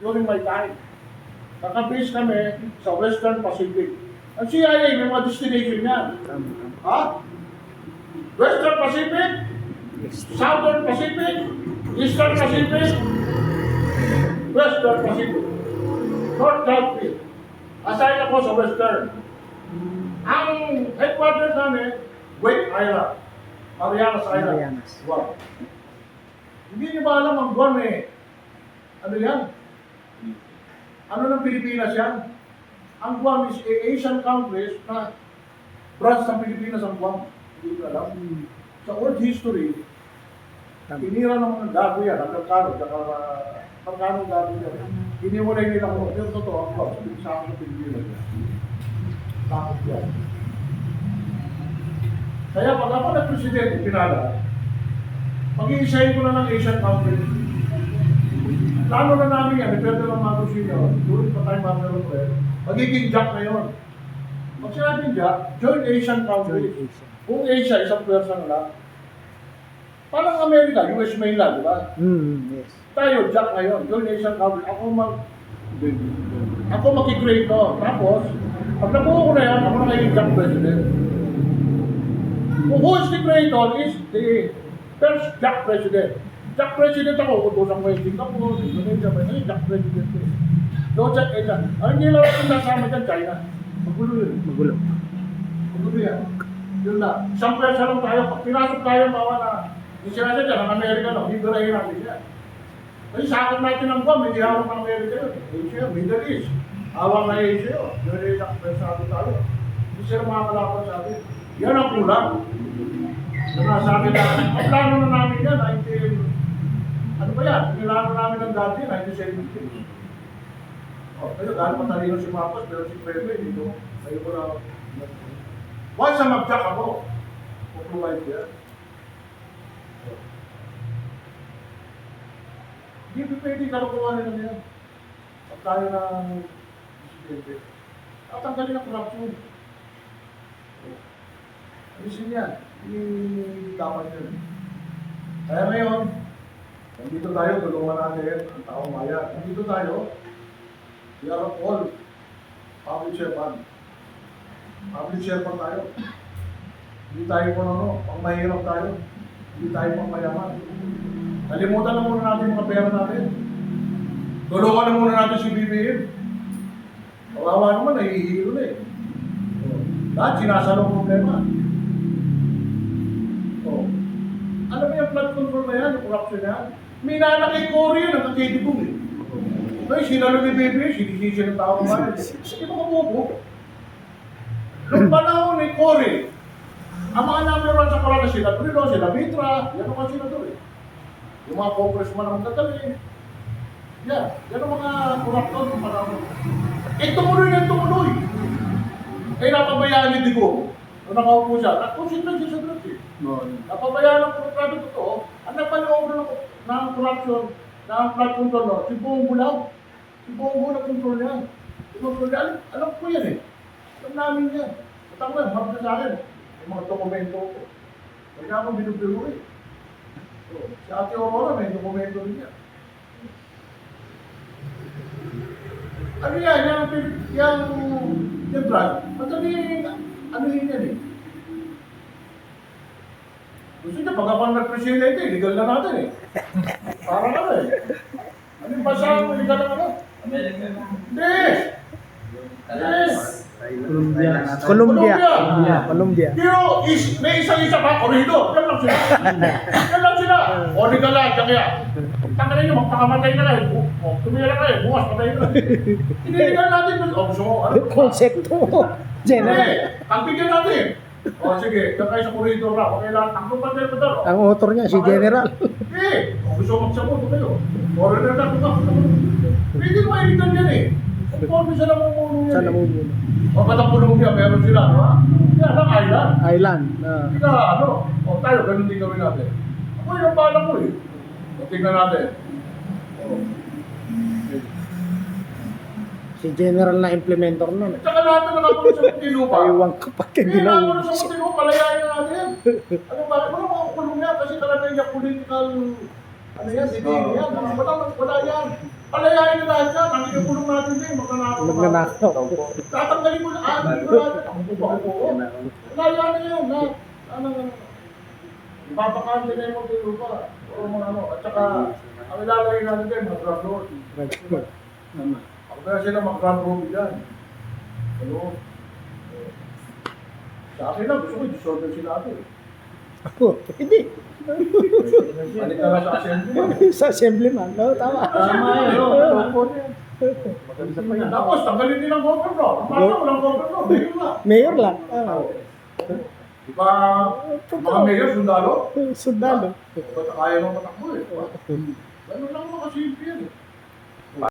during my time. Nakabase kami sa Western Pacific. Ang CIA, may mga destination yan. Ha? Western Pacific, Southern Pacific, Eastern Pacific, Western Pacific, North South East. Assign ako sa Western. Ang headquarters namin, Wake Island, Marianas Island. Marianas. Guam. Hindi niyo ba alam ang Guam eh? Ano yan? Ano ng Pilipinas yan? Ang Guam is Asian countries na branch ng Pilipinas ang Guam. Hindi ko alam. Sa world history, tinira ng mga gago yan, ang Mercado, saka Mercado gago yan. Hiniwalay nila ko, pero totoo ang Guam, sa akin ng Pilipinas yan. Takot yan. Kaya pag ako na presidente, pinala, mag-iisahin ko na ng Asian countries. Plano na namin yan, depende ng mga kusinyo, during pa tayo mga pero magiging jack na yun. Pag sinabing jack, join Asian countries. Kung Asia, isang pwersa na lang. Parang Amerika, US mainland, di ba? Yes. Tayo, jack na yun, join Asian countries. Ako mag-create to. Tapos, pag nabuo ko na yan, ako na naging jack president. Who is the creator is the first jack president. Jack president ako, utusan ko yung Singapore, Indonesia, may jack president ko. Don't check it out. Ang hindi lang ako nasama dyan, China. Magulo yun. Magulo. Magulo yan. Yun na. Isang pwersa lang tayo. Pag pinasok tayo, bawa na. Yung sinasa dyan, ang Amerika lang, hindi birahin natin yan. Kasi sakot natin ang Guam, hindi hawak ng Amerika yun. Asia, Middle East. Hawak na Asia yun. Yun yung jack pwersa tayo. Hindi sila makakalapan sa atin. Yan ang kulang. Nasabi na, ang plano na namin yan, ano ba yan? Nilano namin ng dati, 1970. Oh, pero gano'n matalino si Marcos, pero si Pepe, dito, kayo ko na. Once na mag-jack ako, puprovide ko yan. Hindi pwede kalukuhan nila yan. Pag tayo ng presidente. At ang galing na corruption. Alisin yan. Hindi dapat yun. Kaya ngayon, nandito tayo, tulungan natin ang taong maya. Nandito tayo, we are all public servant. Public servant tayo. Hindi tayo kung ano, pang mahirap tayo. Hindi tayo pang mayaman. Nalimutan na muna natin mga pera natin. Tulungan na muna natin si BBM. Kawawa naman, nahihilo na eh. Lahat sinasalong problema. Alam mo yung flood control na yan, yung corruption na yan. May nanakay Cory yan, nakakitibong eh. Ay, sinalo ni Bebe, sinisisi ng tao ba? Hindi mo kabubo. Noong panahon ni Cory, ang mga number one sa Corona sila, Trino, sila Mitra, yan ang mga senador eh. Yung mga congressman ang magdadali. Yan, yan ang mga corruptor ng panahon. Eh, tumuloy na tumuloy. Eh, napabayaan ni Digo. Nung nakaupo siya, nag-consider siya sa drugs eh. Napabayaan ng programa totoo, ang nagpaloob ng corruption, ng flood control, si Buong Bulaw. Si Buong Bulaw control niya. Control niya, alam ko yan eh. Alam namin yan. At ako yan, marap na sa akin. Yung mga dokumento ko. Kaya ako binubiro eh. So, si Ate Aurora may dokumento rin yan. Ano yan, yung drug, madali, ano yun yan eh. Gusto niya, pag ako nag-president eh, legal na natin eh. Parang ano eh. Ano yung basa mo, legal na ano? American. Hindi! Yes! Colombia. Pero may isang-isa pa, korido. Yan lang sila. Yan lang sila. O, legal na, diyan kaya. Tanga na nyo, magpakamatay na kayo. Tumira kayo, bukas patay na. Hindi-legal natin. O, gusto mo, ano? Konsepto. General. Ang bigyan natin. O, sige, diyan kayo sa korido na. Okay lang, takbo pa tayo pa Ang author niya, si General. Kung gusto mo magsabuto kayo. Foreigner na ito. Pwede mo ilitan yan eh. Kung sa namumuno Sa yan eh. namumuno. O katapulong niya, meron sila, di ba? Yan lang, island. Island. Hindi ka, ano, o tayo, ganun din gawin natin. Ako yung bala ko eh. O tingnan natin. Si General na implementor nun. Tsaka lahat na nakapulo sa Muntinlupa. Ewan ko pa Hindi ginawa. nakapulo sa Muntinlupa, palayain na natin. Ano ba? Wala makakulong niya kasi talaga yung political, ano yan, hindi yan. Wala yan. Palayain na lahat yan. Ang ikulong natin din, magnanakaw. Magnanakaw. Tatanggalin mo na, ano natin, ang upo-upo. Palayain na yun, lahat. Ano. Ipapakante na yung magtilupa. O mga ano. At saka, ang ilalagay natin din, mga ground road. Ako kaya sila mag-ground road dyan. Ano? Sa akin lang, gusto ko i-disorder sila ito. Ako, hindi. Balik na lang sa assembly. Sa assemblyman. No, tama. Tama yun. Maganda pa yan. Tapos, tanggalin din ang governor. Ang mga walang governor. Mayor lang. Mayor lang. Ah. Di ba, mga mayor, sundalo? Sundalo. Ba't kaya nang matakbo eh? Ganun lang mga kasimple yan eh.